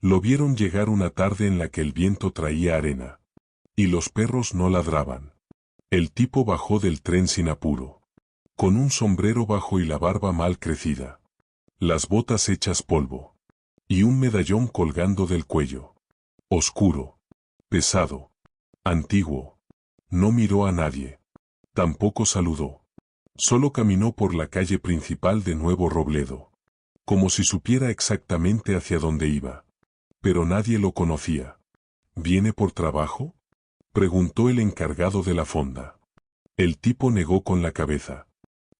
Lo vieron llegar una tarde en la que el viento traía arena. Y los perros no ladraban. El tipo bajó del tren sin apuro. Con un sombrero bajo y la barba mal crecida. Las botas hechas polvo. Y un medallón colgando del cuello. Oscuro. Pesado. Antiguo. No miró a nadie. Tampoco saludó. Solo caminó por la calle principal de Nuevo Robledo. Como si supiera exactamente hacia dónde iba. Pero nadie lo conocía. ¿Viene por trabajo?, preguntó el encargado de la fonda. El tipo negó con la cabeza.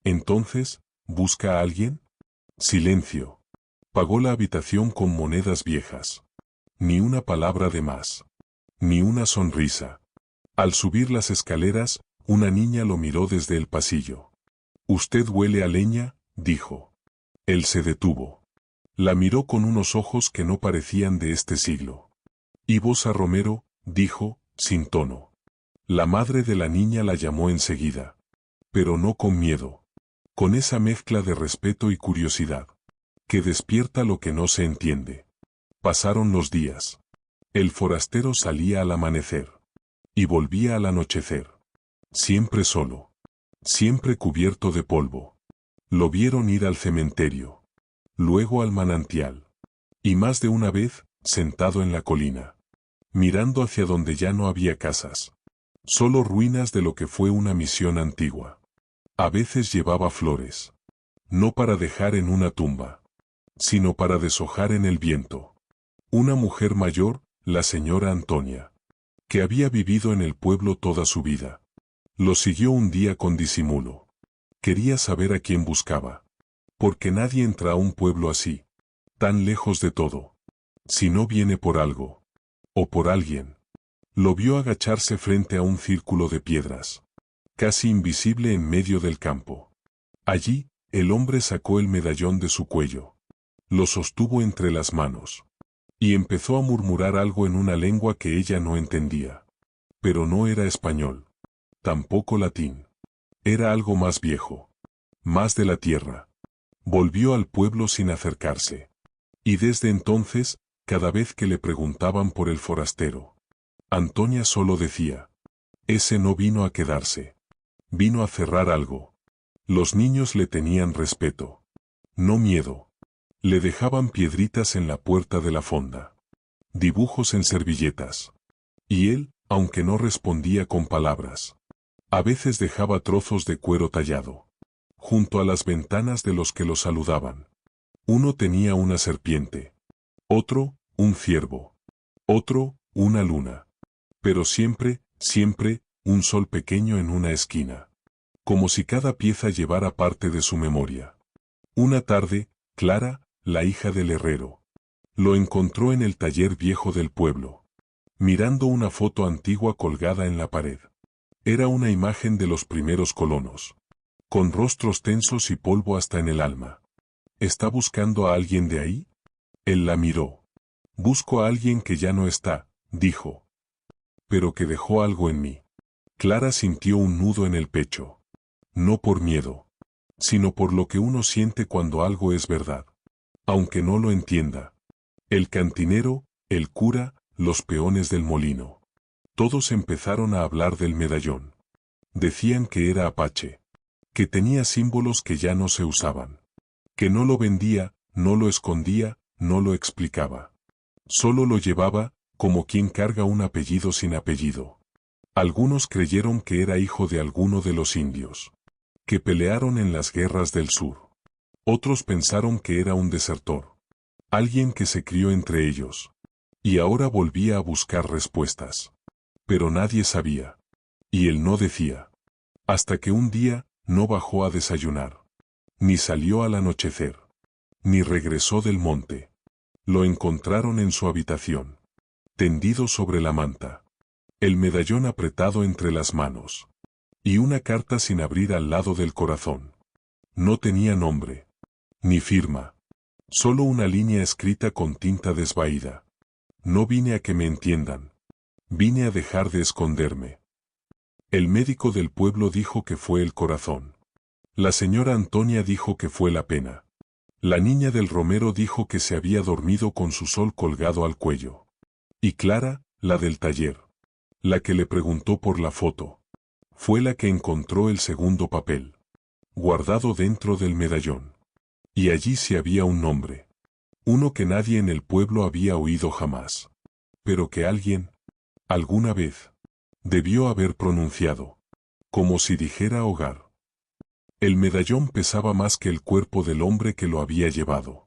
Entonces, ¿busca a alguien? Silencio. Pagó la habitación con monedas viejas. Ni una palabra de más. Ni una sonrisa. Al subir las escaleras, una niña lo miró desde el pasillo. «Usted huele a leña», dijo. Él se detuvo. La miró con unos ojos que no parecían de este siglo. «¿Y vos a Romero?», dijo, sin tono. La madre de la niña la llamó enseguida. Pero no con miedo. Con esa mezcla de respeto y curiosidad. Que despierta lo que no se entiende. Pasaron los días. El forastero salía al amanecer. Y volvía al anochecer. Siempre solo. Siempre cubierto de polvo. Lo vieron ir al cementerio. Luego al manantial. Y más de una vez, sentado en la colina. Mirando hacia donde ya no había casas. Solo ruinas de lo que fue una misión antigua. A veces llevaba flores. No para dejar en una tumba. Sino para deshojar en el viento. Una mujer mayor, la señora Antonia. Que había vivido en el pueblo toda su vida. Lo siguió un día con disimulo. Quería saber a quién buscaba. Porque nadie entra a un pueblo así. Tan lejos de todo. Si no viene por algo. O por alguien. Lo vio agacharse frente a un círculo de piedras. Casi invisible en medio del campo. Allí, el hombre sacó el medallón de su cuello. Lo sostuvo entre las manos. Y empezó a murmurar algo en una lengua que ella no entendía. Pero no era español. Tampoco latín. Era algo más viejo. Más de la tierra. Volvió al pueblo sin acercarse. Y desde entonces, cada vez que le preguntaban por el forastero, Antonia solo decía: ese no vino a quedarse. Vino a cerrar algo. Los niños le tenían respeto. No miedo. Le dejaban piedritas en la puerta de la fonda. Dibujos en servilletas. Y él, aunque no respondía con palabras, a veces dejaba trozos de cuero tallado. Junto a las ventanas de los que lo saludaban. Uno tenía una serpiente. Otro, un ciervo. Otro, una luna. Pero siempre, siempre, un sol pequeño en una esquina. Como si cada pieza llevara parte de su memoria. Una tarde, Clara, la hija del herrero, lo encontró en el taller viejo del pueblo, mirando una foto antigua colgada en la pared. Era una imagen de los primeros colonos, con rostros tensos y polvo hasta en el alma. ¿Está buscando a alguien de ahí? Él la miró. Busco a alguien que ya no está, dijo. Pero que dejó algo en mí. Clara sintió un nudo en el pecho. No por miedo, sino por lo que uno siente cuando algo es verdad. Aunque no lo entienda. El cantinero, el cura, los peones del molino. Todos empezaron a hablar del medallón. Decían que era apache. Que tenía símbolos que ya no se usaban. Que no lo vendía, no lo escondía, no lo explicaba. Solo lo llevaba, como quien carga un apellido sin apellido. Algunos creyeron que era hijo de alguno de los indios. Que pelearon en las guerras del sur. Otros pensaron que era un desertor. Alguien que se crió entre ellos. Y ahora volvía a buscar respuestas. Pero nadie sabía. Y él no decía. Hasta que un día, no bajó a desayunar. Ni salió al anochecer. Ni regresó del monte. Lo encontraron en su habitación. Tendido sobre la manta. El medallón apretado entre las manos. Y una carta sin abrir al lado del corazón. No tenía nombre. Ni firma. Solo una línea escrita con tinta desvaída. No vine a que me entiendan. Vine a dejar de esconderme. El médico del pueblo dijo que fue el corazón. La señora Antonia dijo que fue la pena. La niña del romero dijo que se había dormido con su sol colgado al cuello. Y Clara, la del taller, la que le preguntó por la foto, fue la que encontró el segundo papel, guardado dentro del medallón. Y allí sí había un nombre. Uno que nadie en el pueblo había oído jamás. Pero que alguien, alguna vez, debió haber pronunciado, como si dijera hogar. El medallón pesaba más que el cuerpo del hombre que lo había llevado.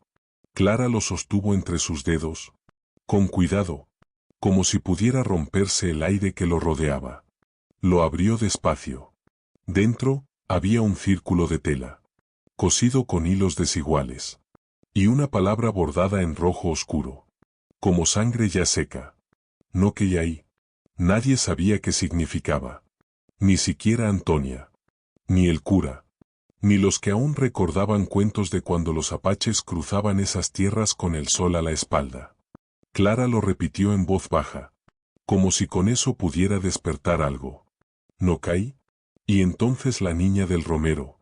Clara lo sostuvo entre sus dedos, con cuidado, como si pudiera romperse el aire que lo rodeaba. Lo abrió despacio. Dentro, había un círculo de tela, cosido con hilos desiguales, y una palabra bordada en rojo oscuro, como sangre ya seca. No que ahí. Nadie sabía qué significaba. Ni siquiera Antonia. Ni el cura. Ni los que aún recordaban cuentos de cuando los apaches cruzaban esas tierras con el sol a la espalda. Clara lo repitió en voz baja, como si con eso pudiera despertar algo. ¿No caí? Y entonces la niña del romero,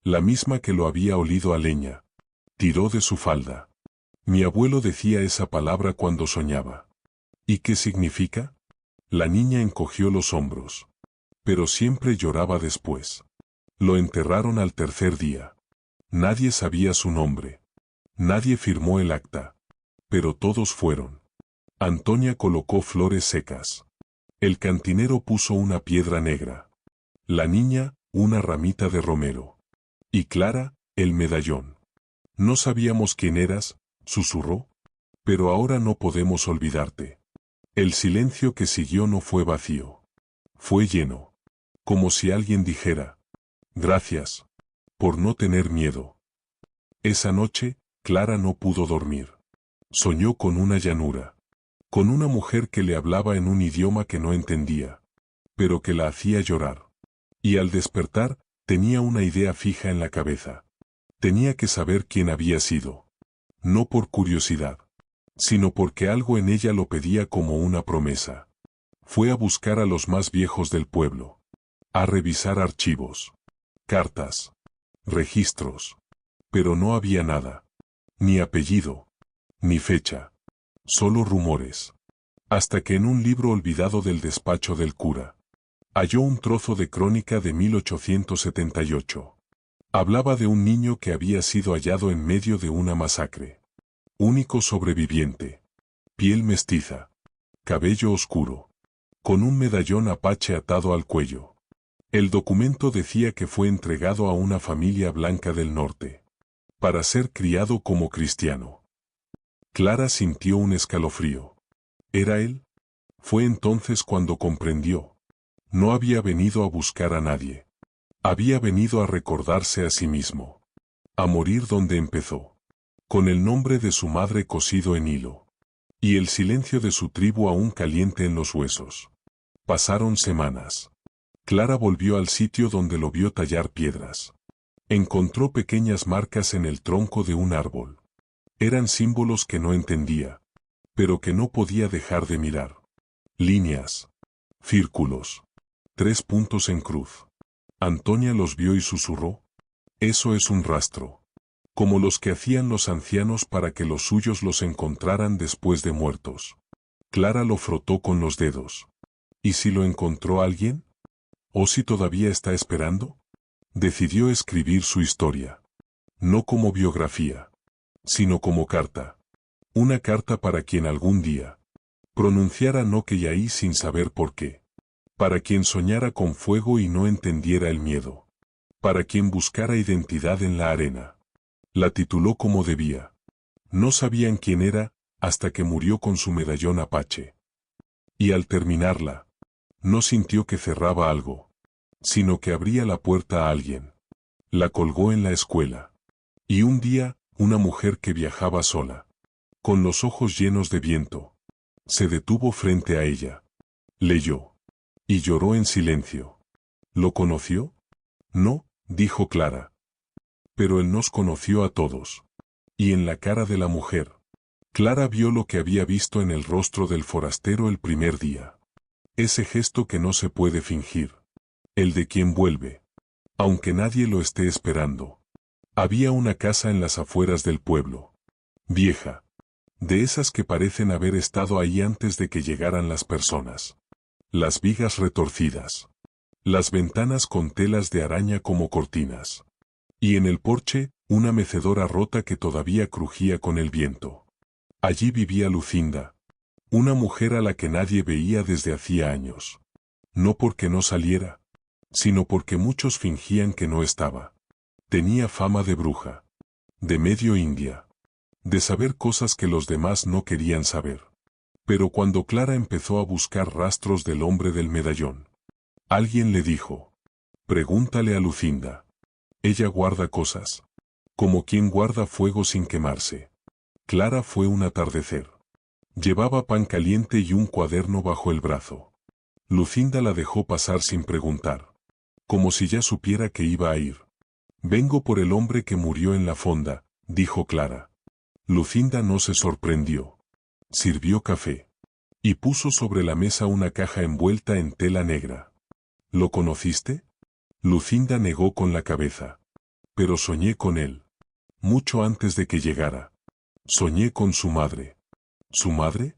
la misma que lo había olido a leña, tiró de su falda. Mi abuelo decía esa palabra cuando soñaba. ¿Y qué significa? La niña encogió los hombros. Pero siempre lloraba después. Lo enterraron al tercer día. Nadie sabía su nombre. Nadie firmó el acta. Pero todos fueron. Antonia colocó flores secas. El cantinero puso una piedra negra. La niña, una ramita de romero. Y Clara, el medallón. No sabíamos quién eras, susurró. Pero ahora no podemos olvidarte. El silencio que siguió no fue vacío. Fue lleno. Como si alguien dijera, gracias, por no tener miedo. Esa noche, Clara no pudo dormir. Soñó con una llanura. Con una mujer que le hablaba en un idioma que no entendía, pero que la hacía llorar. Y al despertar, tenía una idea fija en la cabeza. Tenía que saber quién había sido. No por curiosidad, sino porque algo en ella lo pedía como una promesa. Fue a buscar a los más viejos del pueblo. A revisar archivos, cartas, registros. Pero no había nada. Ni apellido, ni fecha. Solo rumores. Hasta que en un libro olvidado del despacho del cura, halló un trozo de crónica de 1878. Hablaba de un niño que había sido hallado en medio de una masacre. Único sobreviviente. Piel mestiza. Cabello oscuro. Con un medallón apache atado al cuello. El documento decía que fue entregado a una familia blanca del norte, para ser criado como cristiano. Clara sintió un escalofrío. ¿Era él? Fue entonces cuando comprendió. No había venido a buscar a nadie. Había venido a recordarse a sí mismo. A morir donde empezó. Con el nombre de su madre cosido en hilo. Y el silencio de su tribu aún caliente en los huesos. Pasaron semanas. Clara volvió al sitio donde lo vio tallar piedras. Encontró pequeñas marcas en el tronco de un árbol. Eran símbolos que no entendía, pero que no podía dejar de mirar. Líneas. Círculos. 3 puntos en cruz. Antonia los vio y susurró. Eso es un rastro. Como los que hacían los ancianos para que los suyos los encontraran después de muertos. Clara lo frotó con los dedos. ¿Y si lo encontró alguien? ¿O si todavía está esperando? Decidió escribir su historia. No como biografía, sino como carta. Una carta para quien algún día pronunciara no que yaí sin saber por qué. Para quien soñara con fuego y no entendiera el miedo. Para quien buscara identidad en la arena. La tituló como debía. No sabían quién era, hasta que murió con su medallón apache. Y al terminarla, no sintió que cerraba algo, sino que abría la puerta a alguien. La colgó en la escuela. Y un día, una mujer que viajaba sola, con los ojos llenos de viento, se detuvo frente a ella. Leyó. Y lloró en silencio. ¿Lo conoció? No, dijo Clara. Pero él nos conoció a todos. Y en la cara de la mujer, Clara vio lo que había visto en el rostro del forastero el primer día. Ese gesto que no se puede fingir. El de quien vuelve. Aunque nadie lo esté esperando. Había una casa en las afueras del pueblo. Vieja. De esas que parecen haber estado ahí antes de que llegaran las personas. Las vigas retorcidas. Las ventanas con telas de araña como cortinas. Y en el porche, una mecedora rota que todavía crujía con el viento. Allí vivía Lucinda. Una mujer a la que nadie veía desde hacía años. No porque no saliera, sino porque muchos fingían que no estaba. Tenía fama de bruja. De medio india. De saber cosas que los demás no querían saber. Pero cuando Clara empezó a buscar rastros del hombre del medallón, alguien le dijo: pregúntale a Lucinda. Ella guarda cosas. Como quien guarda fuego sin quemarse. Clara fue un atardecer. Llevaba pan caliente y un cuaderno bajo el brazo. Lucinda la dejó pasar sin preguntar. Como si ya supiera que iba a ir. Vengo por el hombre que murió en la fonda, dijo Clara. Lucinda no se sorprendió. Sirvió café. Y puso sobre la mesa una caja envuelta en tela negra. ¿Lo conociste? Lucinda negó con la cabeza. Pero soñé con él. Mucho antes de que llegara. Soñé con su madre. ¿Su madre?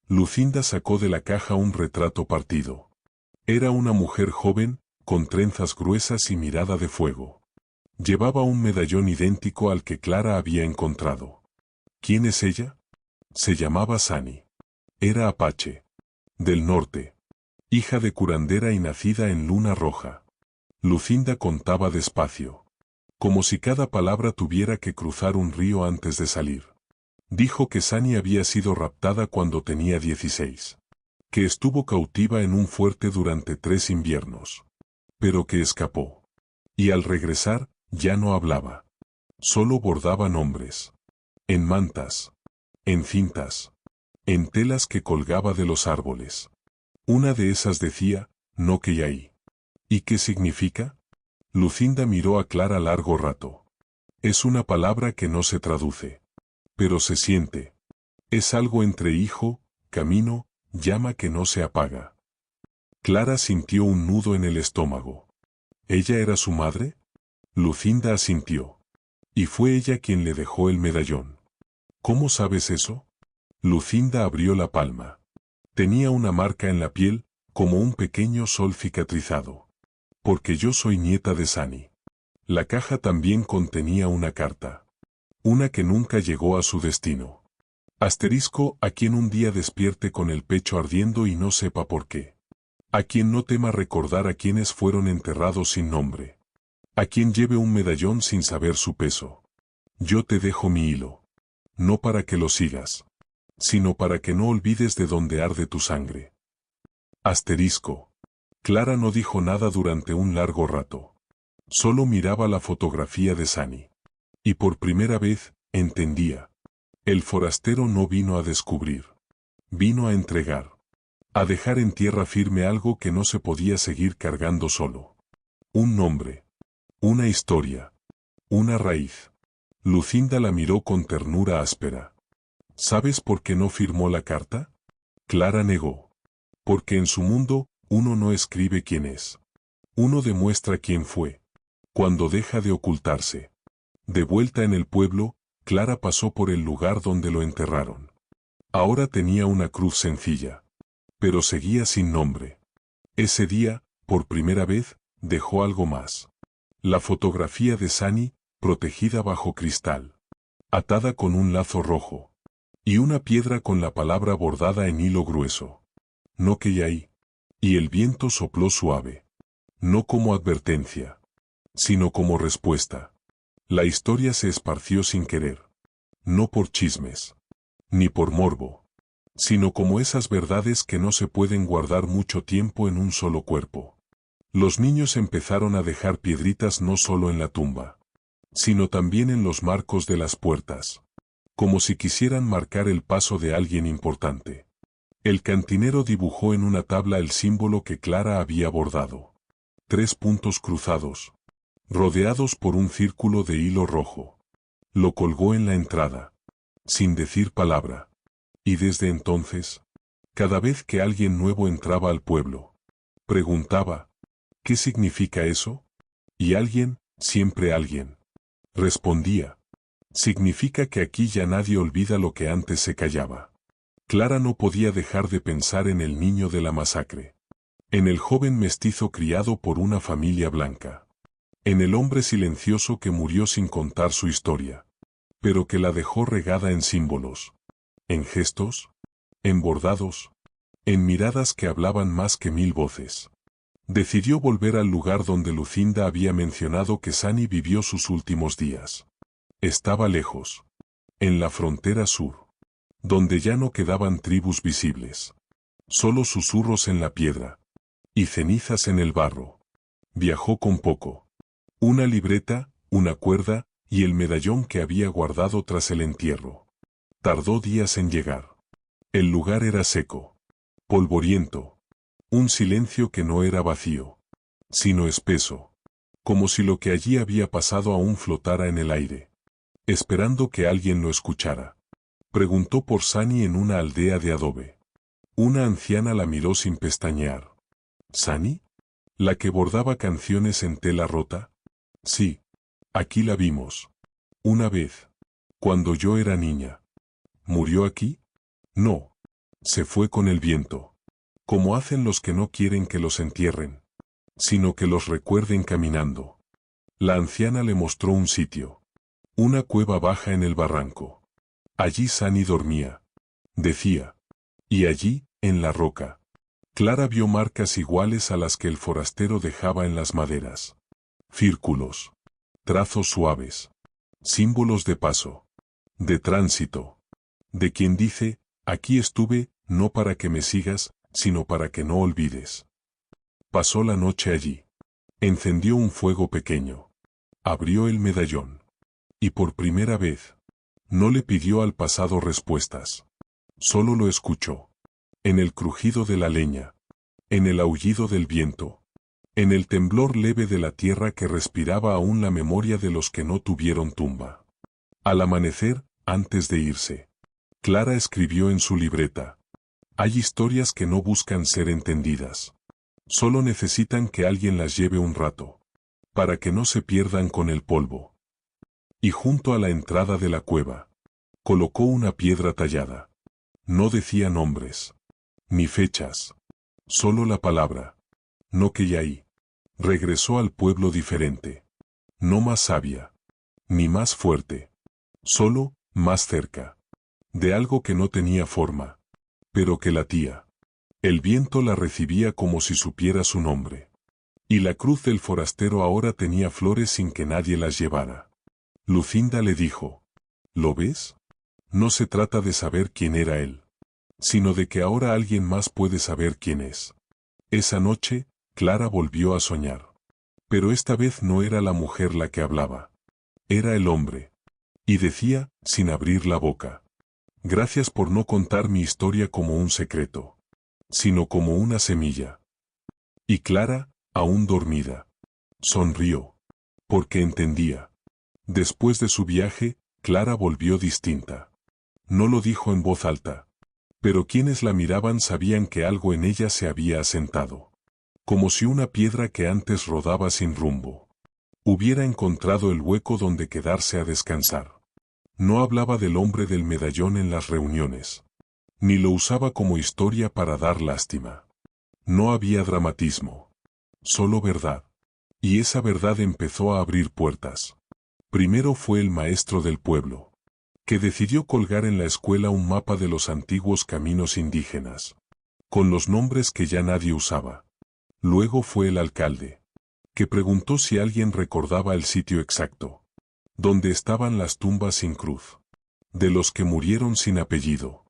Lucinda sacó de la caja un retrato partido. Era una mujer joven, con trenzas gruesas y mirada de fuego. Llevaba un medallón idéntico al que Clara había encontrado. ¿Quién es ella? Se llamaba Sani. Era apache. Del norte. Hija de curandera y nacida en Luna Roja. Lucinda contaba despacio. Como si cada palabra tuviera que cruzar un río antes de salir. Dijo que Sani había sido raptada cuando tenía 16. Que estuvo cautiva en un fuerte durante 3 inviernos. Pero que escapó. Y al regresar, ya no hablaba. Solo bordaba nombres. En mantas. En cintas. En telas que colgaba de los árboles. Una de esas decía, no que ahí. ¿Y qué significa? Lucinda miró a Clara largo rato. Es una palabra que no se traduce. Pero se siente. Es algo entre hijo, camino, llama que no se apaga. Clara sintió un nudo en el estómago. ¿Ella era su madre? Lucinda asintió. Y fue ella quien le dejó el medallón. ¿Cómo sabes eso? Lucinda abrió la palma. Tenía una marca en la piel, como un pequeño sol cicatrizado. Porque yo soy nieta de Sani. La caja también contenía una carta. Una que nunca llegó a su destino. Asterisco, a quien un día despierte con el pecho ardiendo y no sepa por qué. A quien no tema recordar a quienes fueron enterrados sin nombre. A quien lleve un medallón sin saber su peso. Yo te dejo mi hilo. No para que lo sigas. Sino para que no olvides de dónde arde tu sangre. Asterisco. Clara no dijo nada durante un largo rato. Solo miraba la fotografía de Sani. Y por primera vez, entendía. El forastero no vino a descubrir. Vino a entregar. A dejar en tierra firme algo que no se podía seguir cargando solo. Un nombre. Una historia. Una raíz. Lucinda la miró con ternura áspera. ¿Sabes por qué no firmó la carta? Clara negó. Porque en su mundo, uno no escribe quién es. Uno demuestra quién fue. Cuando deja de ocultarse. De vuelta en el pueblo, Clara pasó por el lugar donde lo enterraron. Ahora tenía una cruz sencilla. Pero seguía sin nombre. Ese día, por primera vez, dejó algo más. La fotografía de Sani, protegida bajo cristal. Atada con un lazo rojo. Y una piedra con la palabra bordada en hilo grueso. No que ahí. Y el viento sopló suave. No como advertencia. Sino como respuesta. La historia se esparció sin querer. No por chismes. Ni por morbo. Sino como esas verdades que no se pueden guardar mucho tiempo en un solo cuerpo. Los niños empezaron a dejar piedritas no solo en la tumba. Sino también en los marcos de las puertas. Como si quisieran marcar el paso de alguien importante. El cantinero dibujó en una tabla el símbolo que Clara había bordado. 3 puntos cruzados. Rodeados por un círculo de hilo rojo. Lo colgó en la entrada. Sin decir palabra. Y desde entonces, cada vez que alguien nuevo entraba al pueblo, preguntaba, ¿qué significa eso? Y alguien, siempre alguien, respondía. Significa que aquí ya nadie olvida lo que antes se callaba. Clara no podía dejar de pensar en el niño de la masacre. En el joven mestizo criado por una familia blanca. En el hombre silencioso que murió sin contar su historia. Pero que la dejó regada en símbolos. En gestos. En bordados. En miradas que hablaban más que 1000 voces. Decidió volver al lugar donde Lucinda había mencionado que Sani vivió sus últimos días. Estaba lejos. En la frontera sur. Donde ya no quedaban tribus visibles. Solo susurros en la piedra. Y cenizas en el barro. Viajó con poco. Una libreta, una cuerda, y el medallón que había guardado tras el entierro. Tardó días en llegar. El lugar era seco. Polvoriento. Un silencio que no era vacío. Sino espeso. Como si lo que allí había pasado aún flotara en el aire. Esperando que alguien lo escuchara. Preguntó por Sani en una aldea de adobe. Una anciana la miró sin pestañear. ¿Sani? ¿La que bordaba canciones en tela rota? Sí. Aquí la vimos. Una vez. Cuando yo era niña. ¿Murió aquí? No. Se fue con el viento. Como hacen los que no quieren que los entierren. Sino que los recuerden caminando. La anciana le mostró un sitio. Una cueva baja en el barranco. Allí Sani dormía. Decía. Y allí, en la roca. Clara vio marcas iguales a las que el forastero dejaba en las maderas. Círculos. Trazos suaves. Símbolos de paso. De tránsito. De quien dice, aquí estuve, no para que me sigas, sino para que no olvides. Pasó la noche allí. Encendió un fuego pequeño. Abrió el medallón. Y por primera vez, no le pidió al pasado respuestas. Solo lo escuchó. En el crujido de la leña. En el aullido del viento. En el temblor leve de la tierra que respiraba aún la memoria de los que no tuvieron tumba. Al amanecer, antes de irse, Clara escribió en su libreta. Hay historias que no buscan ser entendidas. Solo necesitan que alguien las lleve un rato. Para que no se pierdan con el polvo. Y junto a la entrada de la cueva, colocó una piedra tallada. No decía nombres. Ni fechas. Solo la palabra. No que ya ahí. Regresó al pueblo diferente. No más sabia. Ni más fuerte. Solo, más cerca. De algo que no tenía forma. Pero que latía. El viento la recibía como si supiera su nombre. Y la cruz del forastero ahora tenía flores sin que nadie las llevara. Lucinda le dijo. ¿Lo ves? No se trata de saber quién era él. Sino de que ahora alguien más puede saber quién es. Esa noche, Clara volvió a soñar. Pero esta vez no era la mujer la que hablaba. Era el hombre. Y decía, sin abrir la boca. Gracias por no contar mi historia como un secreto. Sino como una semilla. Y Clara, aún dormida, sonrió. Porque entendía. Después de su viaje, Clara volvió distinta. No lo dijo en voz alta. Pero quienes la miraban sabían que algo en ella se había asentado. Como si una piedra que antes rodaba sin rumbo hubiera encontrado el hueco donde quedarse a descansar. No hablaba del hombre del medallón en las reuniones. Ni lo usaba como historia para dar lástima. No había dramatismo. Solo verdad. Y esa verdad empezó a abrir puertas. Primero fue el maestro del pueblo, que decidió colgar en la escuela un mapa de los antiguos caminos indígenas, con los nombres que ya nadie usaba. Luego fue el alcalde, que preguntó si alguien recordaba el sitio exacto, donde estaban las tumbas sin cruz, de los que murieron sin apellido.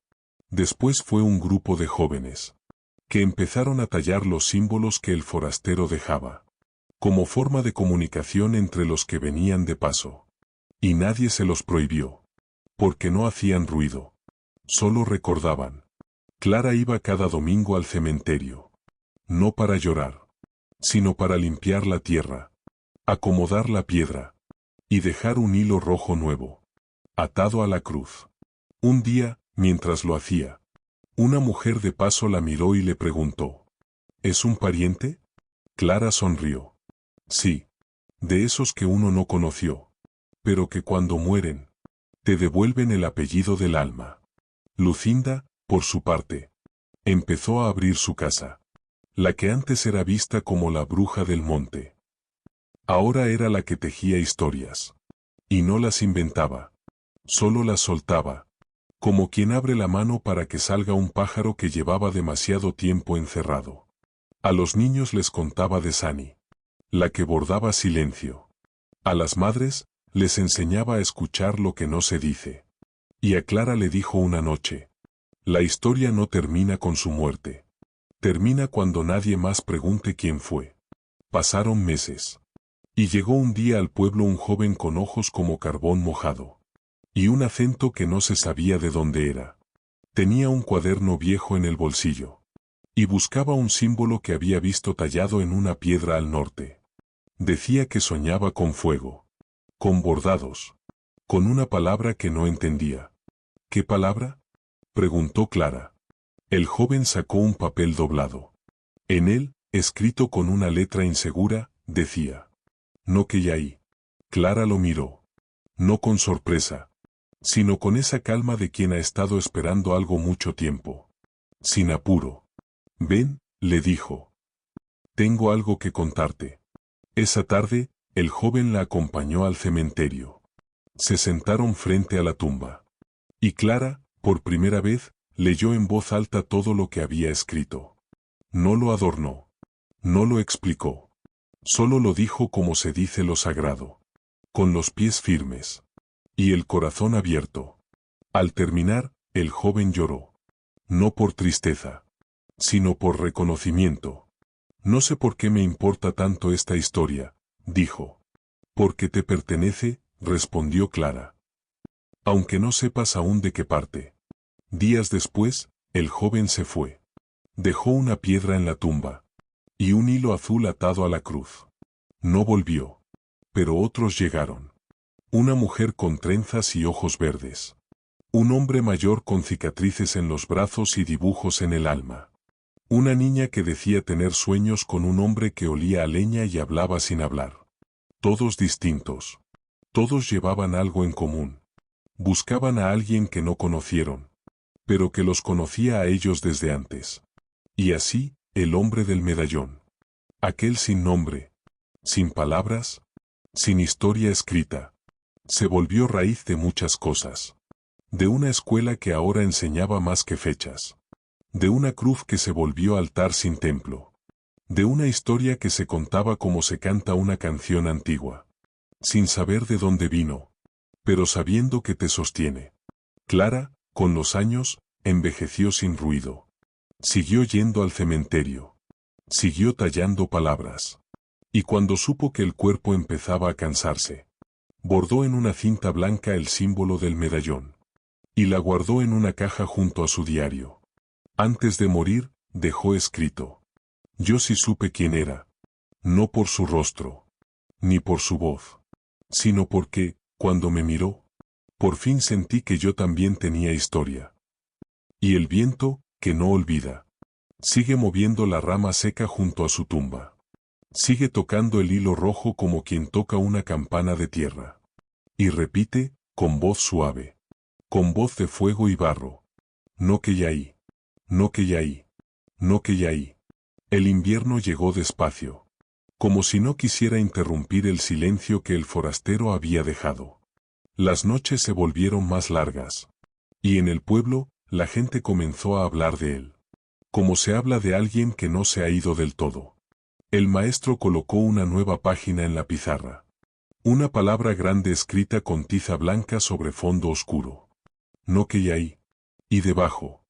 Después fue un grupo de jóvenes, que empezaron a tallar los símbolos que el forastero dejaba, como forma de comunicación entre los que venían de paso. Y nadie se los prohibió, porque no hacían ruido, solo recordaban. Clara iba cada domingo al cementerio, no para llorar, sino para limpiar la tierra, acomodar la piedra, y dejar un hilo rojo nuevo, atado a la cruz. Un día, mientras lo hacía, una mujer de paso la miró y le preguntó, ¿es un pariente? Clara sonrió. Sí, de esos que uno no conoció, pero que cuando mueren, te devuelven el apellido del alma. Lucinda, por su parte, empezó a abrir su casa. La que antes era vista como la bruja del monte. Ahora era la que tejía historias. Y no las inventaba. Solo las soltaba. Como quien abre la mano para que salga un pájaro que llevaba demasiado tiempo encerrado. A los niños les contaba de Sani, la que bordaba silencio. A las madres, les enseñaba a escuchar lo que no se dice. Y a Clara le dijo una noche: la historia no termina con su muerte. Termina cuando nadie más pregunte quién fue. Pasaron meses. Y llegó un día al pueblo un joven con ojos como carbón mojado. Y un acento que no se sabía de dónde era. Tenía un cuaderno viejo en el bolsillo. Y buscaba un símbolo que había visto tallado en una piedra al norte. Decía que soñaba con fuego. Con bordados. Con una palabra que no entendía. ¿Qué palabra?, preguntó Clara. El joven sacó un papel doblado. En él, escrito con una letra insegura, decía: no que ya ahí. Clara lo miró. No con sorpresa, sino con esa calma de quien ha estado esperando algo mucho tiempo. Sin apuro. Ven, le dijo. Tengo algo que contarte. Esa tarde, el joven la acompañó al cementerio. Se sentaron frente a la tumba. Y Clara, por primera vez, leyó en voz alta todo lo que había escrito. No lo adornó. No lo explicó. Solo lo dijo como se dice lo sagrado. Con los pies firmes. Y el corazón abierto. Al terminar, el joven lloró. No por tristeza, sino por reconocimiento. No sé por qué me importa tanto esta historia, dijo. Porque te pertenece, respondió Clara. Aunque no sepas aún de qué parte. Días después, el joven se fue. Dejó una piedra en la tumba. Y un hilo azul atado a la cruz. No volvió. Pero otros llegaron. Una mujer con trenzas y ojos verdes. Un hombre mayor con cicatrices en los brazos y dibujos en el alma. Una niña que decía tener sueños con un hombre que olía a leña y hablaba sin hablar. Todos distintos. Todos llevaban algo en común. Buscaban a alguien que no conocieron, pero que los conocía a ellos desde antes. Y así, el hombre del medallón. Aquel sin nombre, sin palabras, sin historia escrita, se volvió raíz de muchas cosas. De una escuela que ahora enseñaba más que fechas. De una cruz que se volvió altar sin templo. De una historia que se contaba como se canta una canción antigua. Sin saber de dónde vino, pero sabiendo que te sostiene. Clara, con los años, envejeció sin ruido. Siguió yendo al cementerio. Siguió tallando palabras. Y cuando supo que el cuerpo empezaba a cansarse, bordó en una cinta blanca el símbolo del medallón. Y la guardó en una caja junto a su diario. Antes de morir, dejó escrito: yo sí supe quién era. No por su rostro, ni por su voz, sino porque, cuando me miró, por fin sentí que yo también tenía historia. Y el viento, que no olvida, sigue moviendo la rama seca junto a su tumba. Sigue tocando el hilo rojo como quien toca una campana de tierra. Y repite, con voz suave, con voz de fuego y barro: no que ya ahí, no que ya ahí, no que ya ahí. El invierno llegó despacio, como si no quisiera interrumpir el silencio que el forastero había dejado. Las noches se volvieron más largas. Y en el pueblo, la gente comenzó a hablar de él. Como se habla de alguien que no se ha ido del todo. El maestro colocó una nueva página en la pizarra. Una palabra grande escrita con tiza blanca sobre fondo oscuro. No que ya ahí. Y debajo.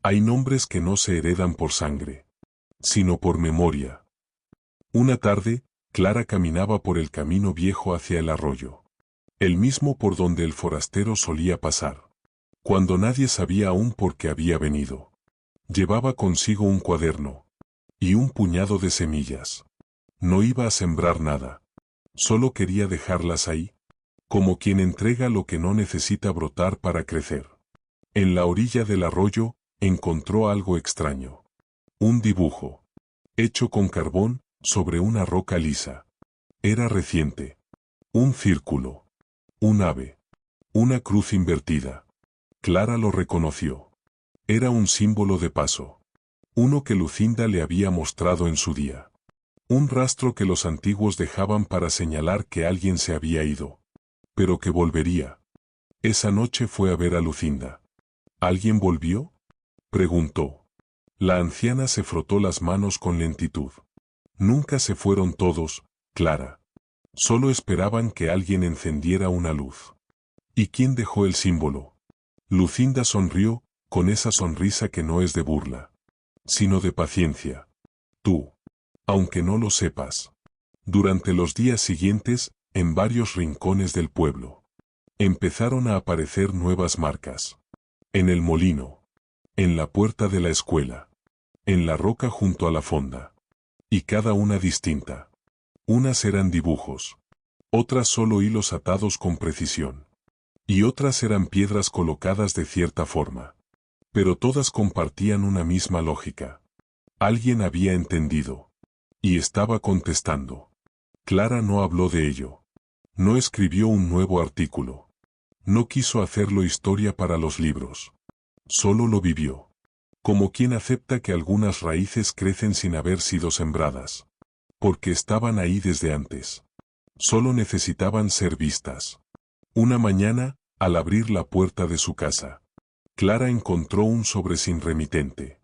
Hay nombres que no se heredan por sangre, sino por memoria. Una tarde, Clara caminaba por el camino viejo hacia el arroyo. El mismo por donde el forastero solía pasar. Cuando nadie sabía aún por qué había venido. Llevaba consigo un cuaderno. Y un puñado de semillas. No iba a sembrar nada. Solo quería dejarlas ahí. Como quien entrega lo que no necesita brotar para crecer. En la orilla del arroyo, encontró algo extraño. Un dibujo. Hecho con carbón, sobre una roca lisa. Era reciente. Un círculo. Un ave. Una cruz invertida. Clara lo reconoció. Era un símbolo de paso. Uno que Lucinda le había mostrado en su día. Un rastro que los antiguos dejaban para señalar que alguien se había ido. Pero que volvería. Esa noche fue a ver a Lucinda. ¿Alguien volvió?, preguntó. La anciana se frotó las manos con lentitud. Nunca se fueron todos, Clara. Solo esperaban que alguien encendiera una luz. ¿Y quién dejó el símbolo? Lucinda sonrió, con esa sonrisa que no es de burla, sino de paciencia. Tú. Aunque no lo sepas. Durante los días siguientes, en varios rincones del pueblo, empezaron a aparecer nuevas marcas. En el molino. En la puerta de la escuela. En la roca junto a la fonda. Y cada una distinta. Unas eran dibujos. Otras solo hilos atados con precisión. Y otras eran piedras colocadas de cierta forma. Pero todas compartían una misma lógica. Alguien había entendido. Y estaba contestando. Clara no habló de ello. No escribió un nuevo artículo. No quiso hacerlo historia para los libros. Solo lo vivió. Como quien acepta que algunas raíces crecen sin haber sido sembradas. Porque estaban ahí desde antes. Solo necesitaban ser vistas. Una mañana, al abrir la puerta de su casa, Clara encontró un sobre sin remitente.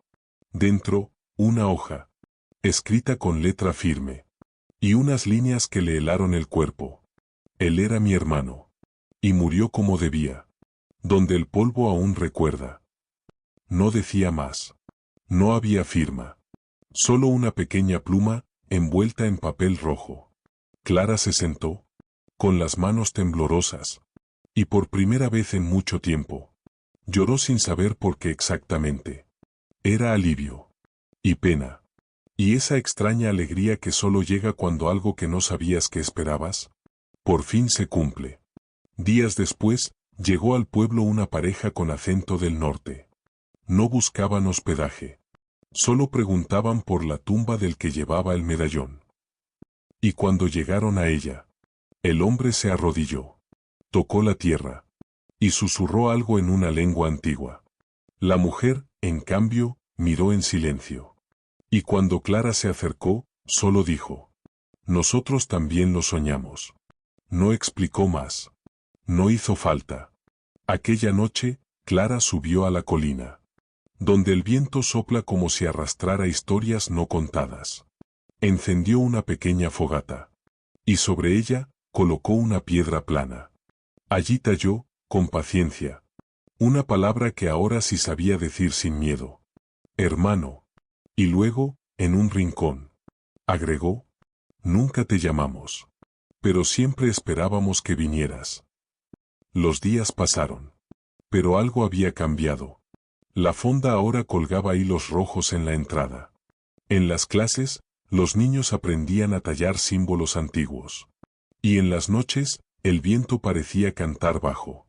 Dentro, una hoja, escrita con letra firme, y unas líneas que le helaron el cuerpo. Él era mi hermano. Y murió como debía. Donde el polvo aún recuerda. No decía más. No había firma. Solo una pequeña pluma, envuelta en papel rojo. Clara se sentó, con las manos temblorosas. Y por primera vez en mucho tiempo, lloró sin saber por qué exactamente. Era alivio. Y pena. Y esa extraña alegría que solo llega cuando algo que no sabías que esperabas, por fin se cumple. Días después, llegó al pueblo una pareja con acento del norte. No buscaban hospedaje. Solo preguntaban por la tumba del que llevaba el medallón. Y cuando llegaron a ella, el hombre se arrodilló. Tocó la tierra. Y susurró algo en una lengua antigua. La mujer, en cambio, miró en silencio. Y cuando Clara se acercó, solo dijo: nosotros también lo soñamos. No explicó más. No hizo falta. Aquella noche, Clara subió a la colina, donde el viento sopla como si arrastrara historias no contadas. Encendió una pequeña fogata. Y sobre ella, colocó una piedra plana. Allí talló, con paciencia, una palabra que ahora sí sabía decir sin miedo. Hermano. Y luego, en un rincón, agregó: nunca te llamamos. Pero siempre esperábamos que vinieras. Los días pasaron. Pero algo había cambiado. La fonda ahora colgaba hilos rojos en la entrada. En las clases, los niños aprendían a tallar símbolos antiguos. Y en las noches, el viento parecía cantar bajo.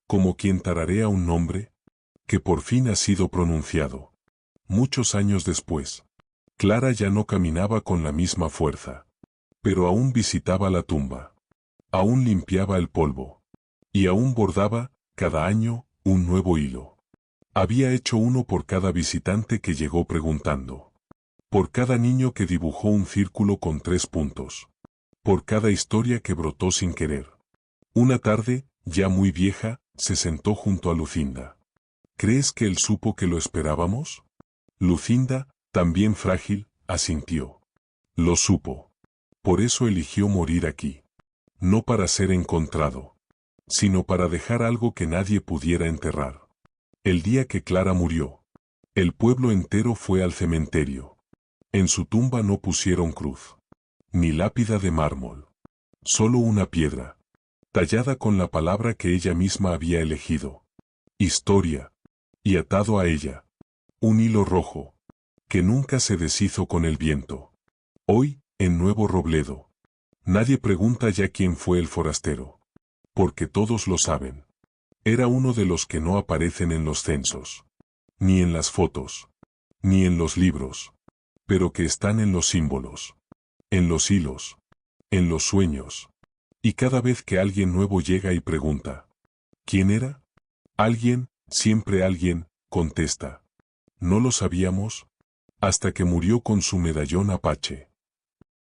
Como quien tararea un nombre que por fin ha sido pronunciado. Muchos años después, Clara ya no caminaba con la misma fuerza. Pero aún visitaba la tumba. Aún limpiaba el polvo. Y aún bordaba, cada año, un nuevo hilo. Había hecho uno por cada visitante que llegó preguntando. Por cada niño que dibujó un círculo con 3 puntos. Por cada historia que brotó sin querer. Una tarde, ya muy vieja, se sentó junto a Lucinda. ¿Crees que él supo que lo esperábamos? Lucinda, también frágil, asintió. Lo supo. Por eso eligió morir aquí. No para ser encontrado, sino para dejar algo que nadie pudiera enterrar. El día que Clara murió, el pueblo entero fue al cementerio. En su tumba no pusieron cruz, ni lápida de mármol. Solo una piedra, tallada con la palabra que ella misma había elegido. Historia. Y atado a ella, un hilo rojo, que nunca se deshizo con el viento. Hoy, en Nuevo Robledo, nadie pregunta ya quién fue el forastero. Porque todos lo saben. Era uno de los que no aparecen en los censos. Ni en las fotos. Ni en los libros. Pero que están en los símbolos. En los hilos. En los sueños. Y cada vez que alguien nuevo llega y pregunta, ¿quién era? Alguien, siempre alguien, contesta. No lo sabíamos, hasta que murió con su medallón Apache.